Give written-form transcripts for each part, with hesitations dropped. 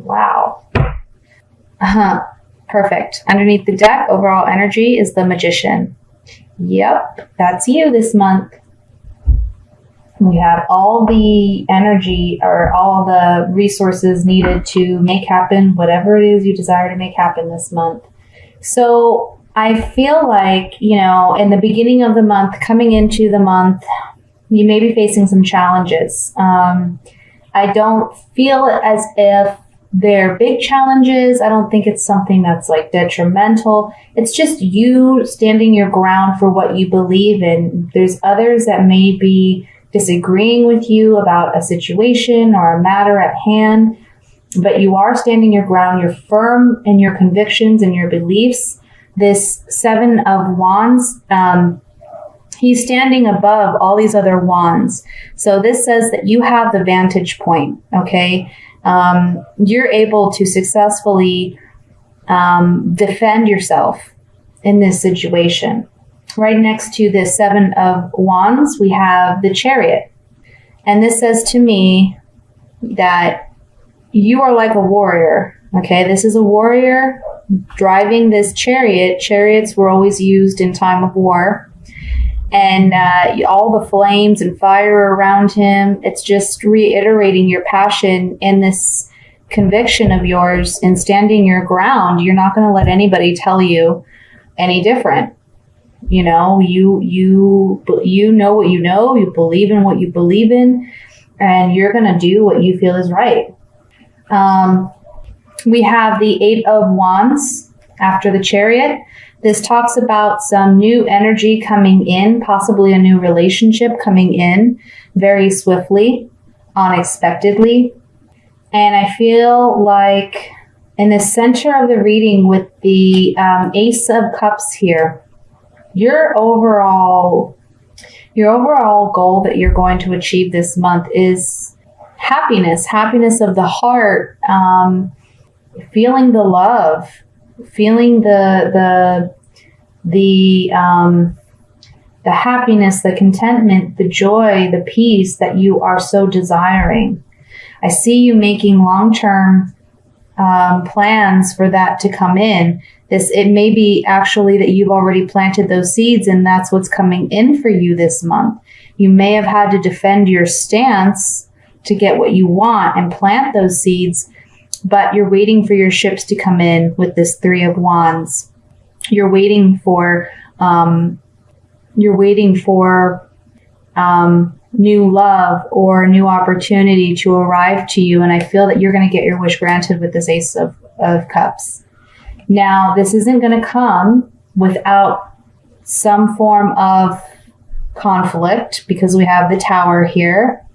Wow. Perfect. Underneath the deck, overall energy is the Magician. Yep, that's you this month. You have all the energy or all the resources needed to make happen whatever it is you desire to make happen this month. So I feel like, in the beginning of the month, coming into the month, you may be facing some challenges. I don't feel as if they're big challenges. I don't think it's something that's like detrimental. It's just you standing your ground for what you believe in. There's others that may be disagreeing with you about a situation or a matter at hand, but you are standing your ground. You're firm in your convictions and your beliefs. This Seven of Wands, he's standing above all these other wands. So this says that you have the vantage point, okay? You're able to successfully defend yourself in this situation. Right next to the Seven of Wands, we have the Chariot. And this says to me that you are like a warrior, okay? This is a warrior driving this chariot. Chariots were always used in time of war. And all the flames and fire around him, it's just reiterating your passion in this conviction of yours and standing your ground. You're not going to let anybody tell you any different. You know what you know, you believe in what you believe in, and you're going to do what you feel is right. We have the Eight of Wands after the Chariot. This talks about some new energy coming in, possibly a new relationship coming in very swiftly, unexpectedly. And I feel like in the center of the reading with the Ace of Cups here, your overall goal that you're going to achieve this month is happiness of the heart, feeling the love, feeling the happiness, the contentment, the joy, the peace that you are so desiring. I see you making long-term plans for that to come in. It may be actually that you've already planted those seeds and that's what's coming in for you this month. You may have had to defend your stance to get what you want and plant those seeds, but you're waiting for your ships to come in with this Three of Wands. You're waiting for new love or new opportunity to arrive to you. And I feel that you're going to get your wish granted with this Ace of Cups. Now, this isn't going to come without some form of conflict because we have the Tower here.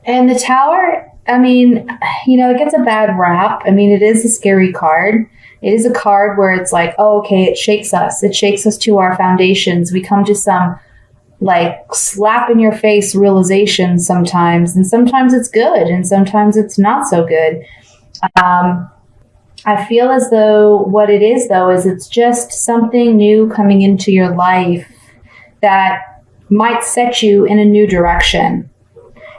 And the Tower, it gets a bad rap. It is a scary card. It is a card where it's like, oh, okay, it shakes us. It shakes us to our foundations. We come to some slap in your face realization sometimes. And sometimes it's good and sometimes it's not so good. I feel as though what it is, though, is it's just something new coming into your life that might set you in a new direction.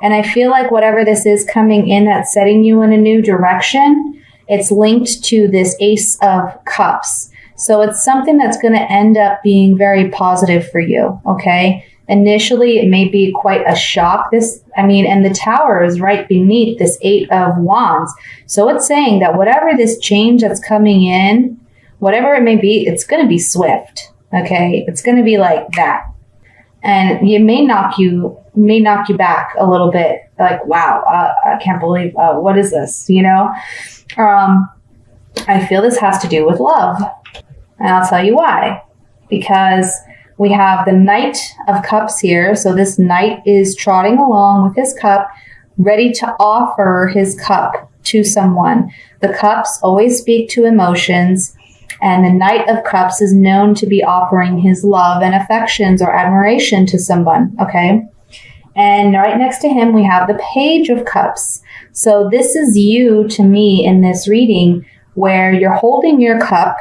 And I feel like whatever this is coming in that's setting you in a new direction, it's linked to this Ace of Cups. So it's something that's going to end up being very positive for you, okay? Initially, it may be quite a shock. And the Tower is right beneath this Eight of Wands. So it's saying that whatever this change that's coming in, whatever it may be, it's going to be swift, okay? It's going to be like that. And it may knock you back a little bit. Like, wow, I can't believe, what is this, I feel this has to do with love. And I'll tell you why. Because we have the Knight of Cups here. So this knight is trotting along with his cup, ready to offer his cup to someone. The cups always speak to emotions. And the Knight of Cups is known to be offering his love and affections or admiration to someone, okay? And right next to him, we have the Page of Cups. So this is you to me in this reading where you're holding your cup.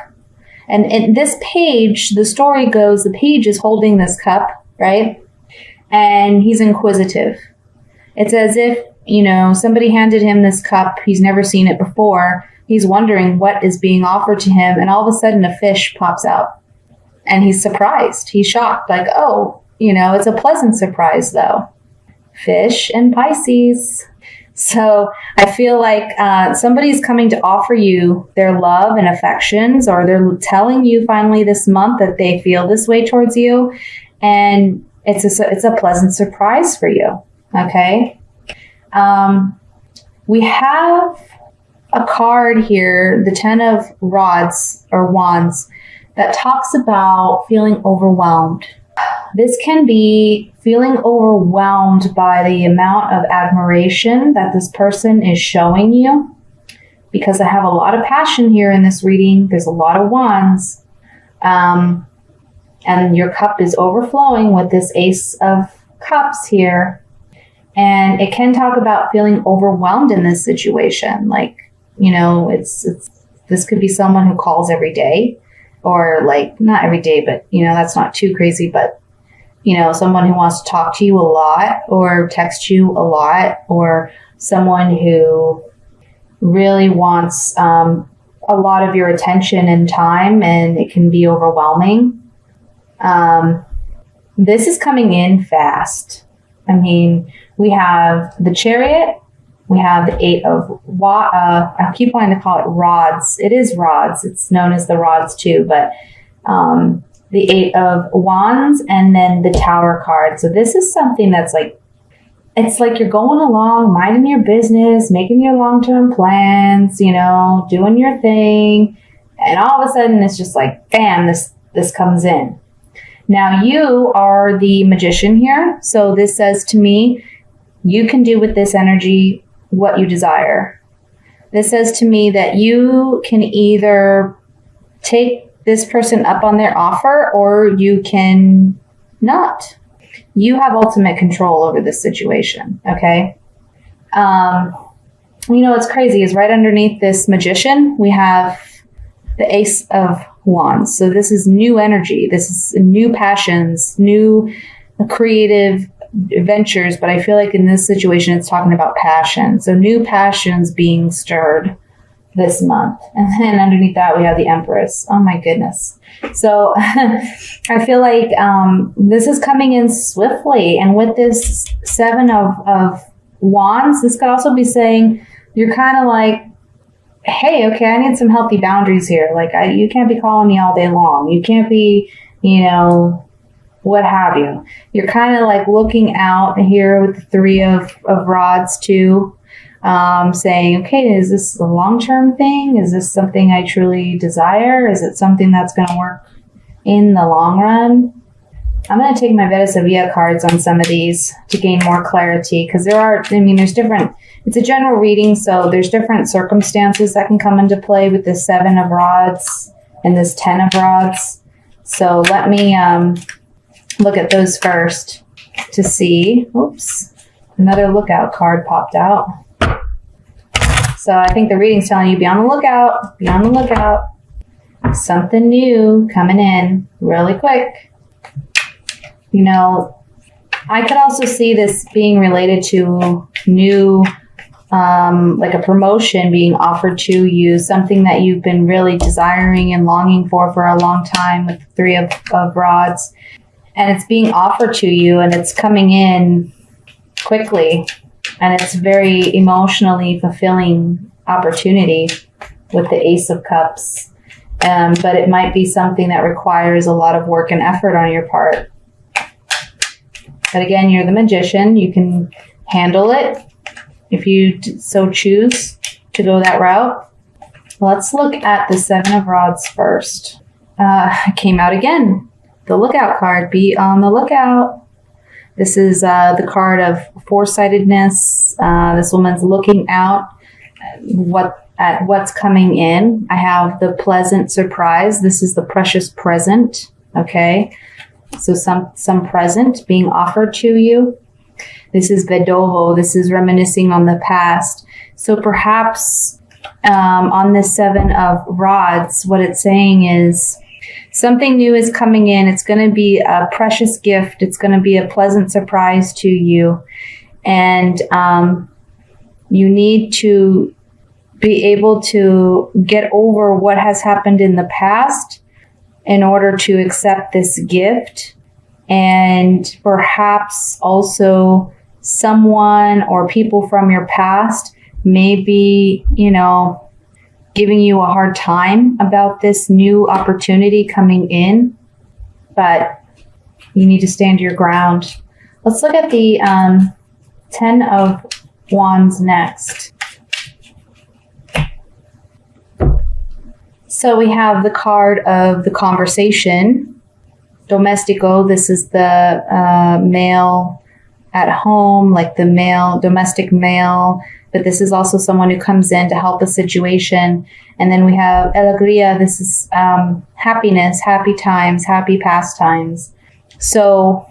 And in this page, the story goes, the page is holding this cup, right? And he's inquisitive. It's as if somebody handed him this cup. He's never seen it before. He's wondering what is being offered to him. And all of a sudden a fish pops out and he's surprised. He's shocked. Like, oh, it's a pleasant surprise though. Fish and Pisces. So I feel like somebody's coming to offer you their love and affections, or they're telling you finally this month that they feel this way towards you. And it's a pleasant surprise for you. Okay. We have a card here, the 10 of rods or wands, that talks about feeling overwhelmed. This can be feeling overwhelmed by the amount of admiration that this person is showing you, because I have a lot of passion here in this reading. There's a lot of wands. And your cup is overflowing with this Ace of Cups here. And it can talk about feeling overwhelmed in this situation. Like, this could be someone who calls every day, or like not every day, but that's not too crazy, but someone who wants to talk to you a lot or text you a lot, or someone who really wants a lot of your attention and time, and it can be overwhelming. This is coming in fast. I mean, we have the Chariot, we have the 8 of I keep wanting to call it rods. It is rods. It's known as the rods too, but the 8 of Wands, and then the Tower card. So this is something that's like, it's like you're going along, minding your business, making your long-term plans, doing your thing. And all of a sudden it's just like, bam, this comes in. Now you are the Magician here. So this says to me, you can do with this energy what you desire. This says to me that you can either take this person up on their offer, or you can not. You have ultimate control over this situation. Okay. What's crazy is right underneath this Magician, we have the Ace of Wands. So this is new energy. This is new passions, new creative ventures. But I feel like in this situation, it's talking about passion. So new passions being stirred this month. And then underneath that, we have the Empress. Oh my goodness. So I feel like this is coming in swiftly. And with this 7 of Wands, this could also be saying you're kind of like, hey, okay, I need some healthy boundaries here. Like, you can't be calling me all day long. You can't be, what have you. You're kind of like looking out here with the 3 of rods too. Saying, okay, is this a long-term thing? Is this something I truly desire? Is it something that's going to work in the long run? I'm going to take my Veda Sevilla cards on some of these to gain more clarity, because there's different, it's a general reading, so there's different circumstances that can come into play with this 7 of rods and this 10 of rods. So let me look at those first to see. Oops, another lookout card popped out. So I think the reading's telling you, be on the lookout, be on the lookout. Something new coming in really quick. I could also see this being related to new, like a promotion being offered to you, something that you've been really desiring and longing for a long time with the 3 of rods. And it's being offered to you, and it's coming in quickly. And it's very emotionally fulfilling opportunity with the Ace of Cups. But it might be something that requires a lot of work and effort on your part. But again, you're the Magician. You can handle it if you so choose to go that route. Let's look at the 7 of rods first. Came out again. The lookout card. Be on the lookout. This is the card of foresightedness. This woman's looking out at what's coming in. I have the pleasant surprise. This is the precious present. Okay. So some present being offered to you. This is Vedovo. This is reminiscing on the past. So perhaps on this 7 of rods, what it's saying is something new is coming in. It's going to be a precious gift. It's going to be a pleasant surprise to you. And You need to be able to get over what has happened in the past in order to accept this gift. And perhaps also someone or people from your past may be, giving you a hard time about this new opportunity coming in, but you need to stand your ground. Let's look at the 10 of Wands next. So we have the card of the conversation. Domestico, this is the male at home, like the male, domestic male, but this is also someone who comes in to help a situation. And then we have alegría, this is happiness, happy times, happy pastimes. So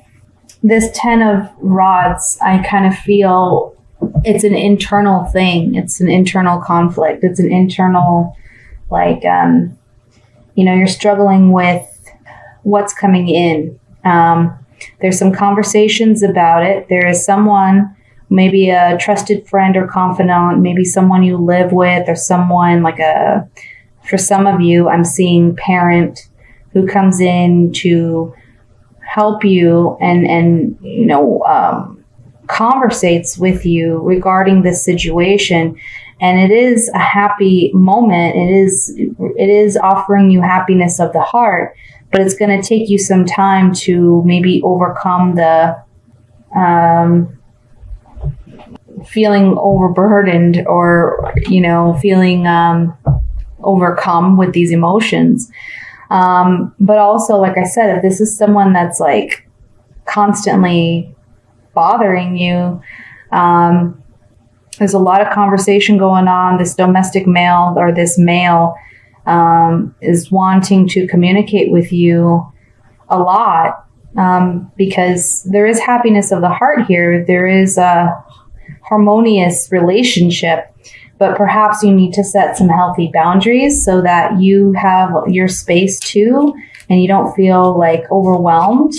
this 10 of rods, I kind of feel it's an internal thing. It's an internal conflict. It's an internal, you're struggling with what's coming in. There's some conversations about it. There is someone, maybe a trusted friend or confidant, maybe someone you live with, or someone for some of you, I'm seeing parent who comes in to help you and conversates with you regarding this situation. And it is a happy moment. It is offering you happiness of the heart, but it's going to take you some time to maybe overcome the feeling overburdened or, feeling overcome with these emotions. But also, like I said, if this is someone that's constantly bothering you, there's a lot of conversation going on. This domestic male or this male is wanting to communicate with you a lot because there is happiness of the heart here. There is a harmonious relationship, but perhaps you need to set some healthy boundaries so that you have your space too and you don't feel overwhelmed.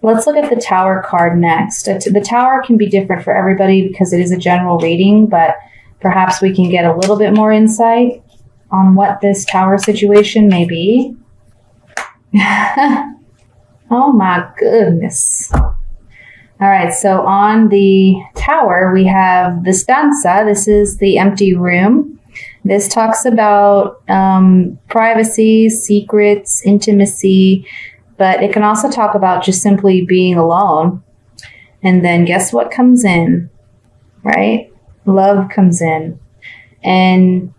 Let's look at the Tower card next. The Tower can be different for everybody because it is a general reading, but perhaps we can get a little bit more insight on what this Tower situation may be. Oh my goodness. All right, so on the Tower, we have the stanza. This is the empty room. This talks about privacy, secrets, intimacy, but it can also talk about just simply being alone. And then guess what comes in, right? Love comes in. And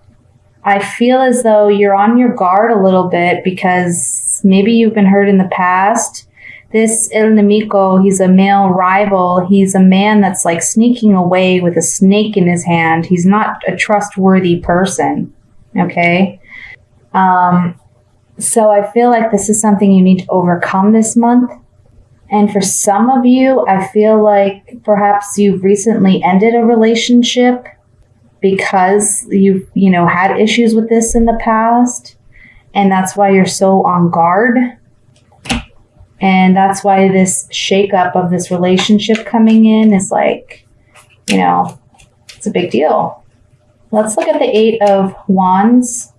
I feel as though you're on your guard a little bit because maybe you've been hurt in the past. This El Nemico, he's a male rival. He's a man that's sneaking away with a snake in his hand. He's not a trustworthy person, okay? So I feel like this is something you need to overcome this month. And for some of you, I feel like perhaps you've recently ended a relationship because you've, had issues with this in the past. And that's why you're so on guard. And that's why this shakeup of this relationship coming in is it's a big deal. Let's look at the 8 of Wands.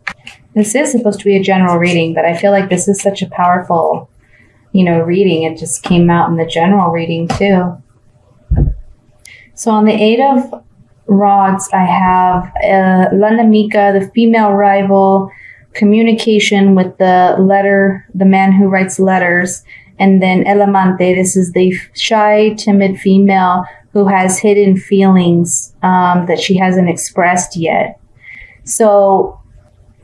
This is supposed to be a general reading, but I feel like this is such a powerful, reading. It just came out in the general reading too. So on the 8 of Rods, I have La Nemica, the female rival, communication with the man who writes letters. And then El Amante, this is the shy, timid female who has hidden feelings that she hasn't expressed yet. So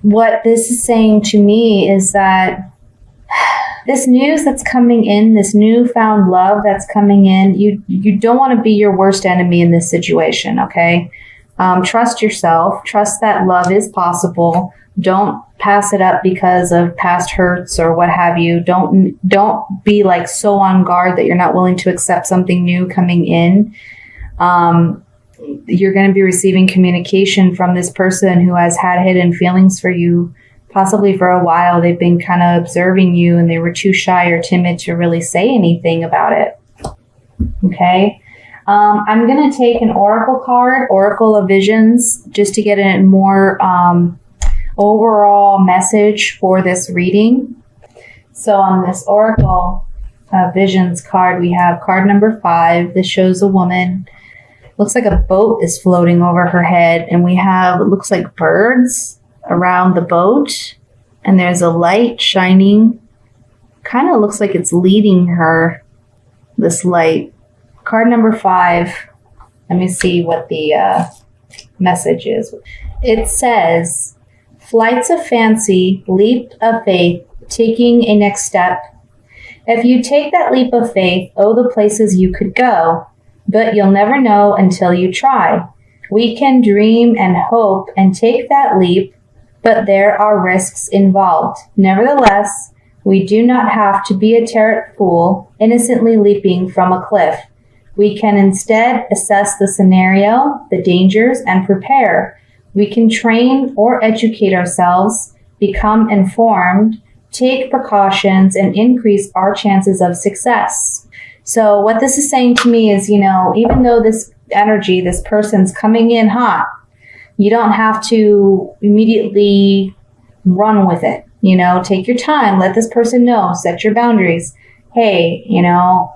what this is saying to me is that this news that's coming in, this newfound love that's coming in, you don't want to be your worst enemy in this situation, okay? Trust yourself. Trust that love is possible. Don't pass it up because of past hurts or what have you. Don't be so on guard that you're not willing to accept something new coming in. You're going to be receiving communication from this person who has had hidden feelings for you, possibly for a while. They've been kind of observing you and they were too shy or timid to really say anything about it. Okay. I'm going to take an oracle card, Oracle of Visions, just to get a more overall message for this reading. So on this Oracle Visions card, we have card number 5. This shows a woman. Looks like a boat is floating over her head, and we have, it looks like birds around the boat, and there's a light shining. Kind of looks like it's leading her, this light. Card number 5. Let me see what the message is. It says, flights of fancy, leap of faith, taking a next step. If you take that leap of faith, oh, the places you could go. But you'll never know until you try. We can dream and hope and take that leap, but there are risks involved. Nevertheless, we do not have to be a terror fool, innocently leaping from a cliff. We can instead assess the scenario, the dangers, and prepare. We can train or educate ourselves, become informed, take precautions, and increase our chances of success. So what this is saying to me is, even though this energy, this person's coming in hot, you don't have to immediately run with it. Take your time, let this person know, set your boundaries. Hey,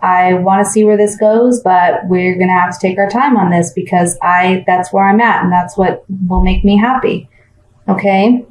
I want to see where this goes, but we're going to have to take our time on this because that's where I'm at and that's what will make me happy. Okay.